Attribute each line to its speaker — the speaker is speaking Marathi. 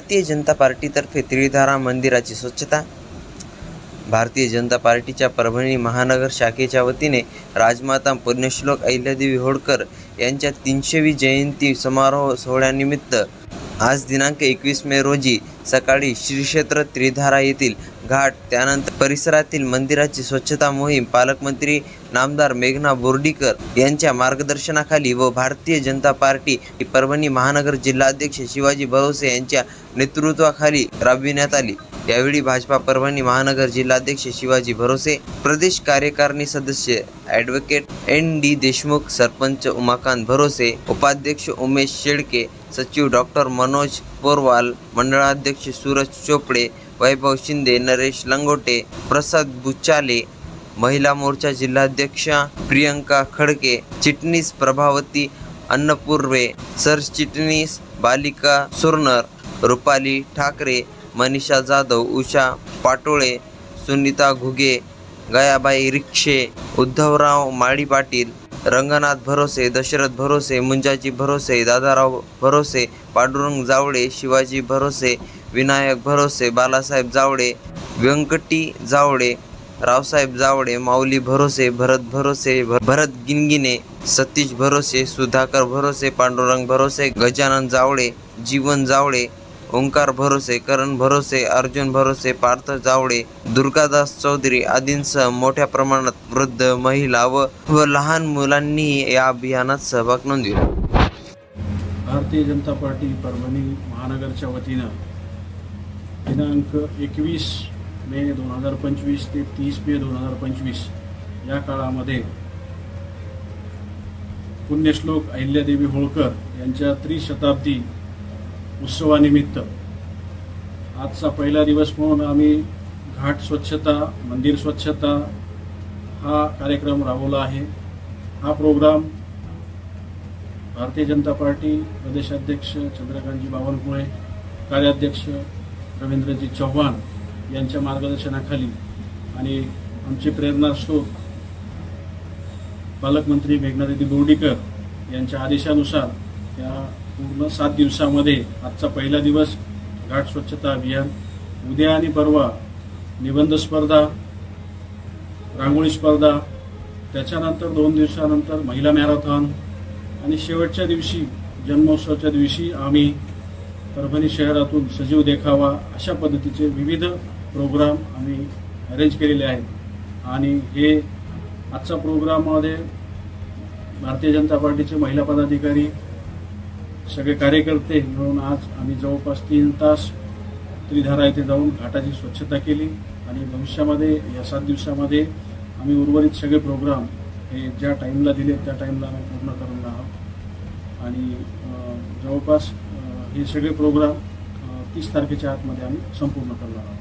Speaker 1: भारतीय जनता पार्टीतर्फे त्रिधारा मंदिराची स्वच्छता। भारतीय जनता पार्टीच्या परभणी महानगर शाखेच्या वतीने राजमाता पुण्यश्लोक अहिल्यादेवी होळकर यांच्या 300वी जयंती समारोह सोहळ्यानिमित्त आज दिनांक 21 मे रोजी सकाळी श्री क्षेत्र त्रिधारा येथील घाट त्यानंतर परिसरातील मंदिराची स्वच्छता मोहीम पालकमंत्री नामदार मेघना बोर्डीकर यांच्या मार्गदर्शनाखाली व भारतीय जनता पार्टी परभणी महानगर जिल्हाध्यक्ष शिवाजी भरोसे यांच्या नेतृत्वाखाली राबविण्यात आली। यावेळी भाजपा परभणी महानगर जिल्हाध्यक्ष शिवाजी भरोसे, प्रदेश कार्यकारिणी सदस्य ॲडव्होकेट ND देशमुख, सरपंच उमाकांत भरोसे, उपाध्यक्ष उमेश शेळके, सचिव डॉक्टर मनोज पोरवाल, मंडळाध्यक्ष सूरज चोपडे, वैभव शिंदे, नरेश लंगोटे, प्रसाद बुचाले, महिला मोर्चा जिल्हाध्यक्षा प्रियंका खडके, चिटणीस प्रभावती अन्नपूर्वे, सरचिटणीस बालिका सुरनर, रुपाली ठाकरे, मनीषा जाधव, उषा पाटोळे, सुनीता घुगे, गयाबाई रिक्षे, उद्धवराव माळी पाटील, रंगनाथ भरोसे, दशरथ भरोसे, मुंजाजी भरोसे, दादाराव भरोसे, पांडुरंग जावळे, शिवाजी भरोसे, विनायक भरोसे, बालासाहेब जावळे, व्यंकटी जावळे, रावसाहेब जावळे, माऊली भरोसे, भरत भरोसे, भरत गिनगिने, सतीश भरोसे, सुधाकर भरोसे, पांडुरंग भरोसे, गजानन जावळे, जीवन जावळे, ओंकार भरोसे, करण भरोसे, अर्जुन भरोसे, पार्थ जावळे, दुर्गादास चौधरी आदींसह मोठ्या प्रमाणात वृद्ध, महिला व लहान मुलांनी या अभियानात सहभाग नोंदविला।
Speaker 2: भारतीय जनता पार्टी परभणी महानगरच्या वतीनं दिनांक 21 मे 2025 ते 30 मे 2025 या काळामध्ये पुण्यश्लोक अहिल्यादेवी होळकर यांच्या त्रिशताब्दी उत्सवानिमित्त आजचा पहिला दिवस म्हणून आम्ही घाट स्वच्छता, मंदिर स्वच्छता हा कार्यक्रम राबवला आहे। हा प्रोग्राम भारतीय जनता पार्टी प्रदेशाध्यक्ष चंद्रकांतजी बावनकुळे, कार्याध्यक्ष रवींद्रजी चव्हाण यांच्या मार्गदर्शनाखाली आणि आमचे प्रेरणास्रोत पालकमंत्री मेघनादिदी बोर्डीकर यांच्या आदेशानुसार या पूर्ण 7 दिवसामध्ये आजचा पहिला दिवस घाट स्वच्छता अभियान, उद्या आणि परवा निबंध स्पर्धा, रांगोळी स्पर्धा, त्याच्यानंतर 2 दिवसानंतर महिला मॅरेथॉन आणि शेवटच्या दिवशी जन्मोत्सवाच्या दिवशी आम्ही परभणी शहरातून सजीव देखावा अशा पद्धतीचे विविध प्रोग्राम आम्ही अरेंज केलेले आहेत। आणि हे आजच्या प्रोग्राममध्ये भारतीय जनता पार्टीचे महिला पदाधिकारी सगळे कार्यकर्ते मिळून आज आम्ही जवळपास 3 तास त्रिधारा येथे जाऊन घाटाची स्वच्छता केली आणि भविष्यामध्ये या 7 दिवसामध्ये आम्ही उर्वरित सगळे प्रोग्राम हे ज्या टाईमला दिले त्या टाईमला आम्ही पूर्ण करून आहोत आणि जवळपास हे सगळे प्रोग्राम 30 तारखेच्या आतमध्ये आम्ही संपूर्ण करणार आहोत।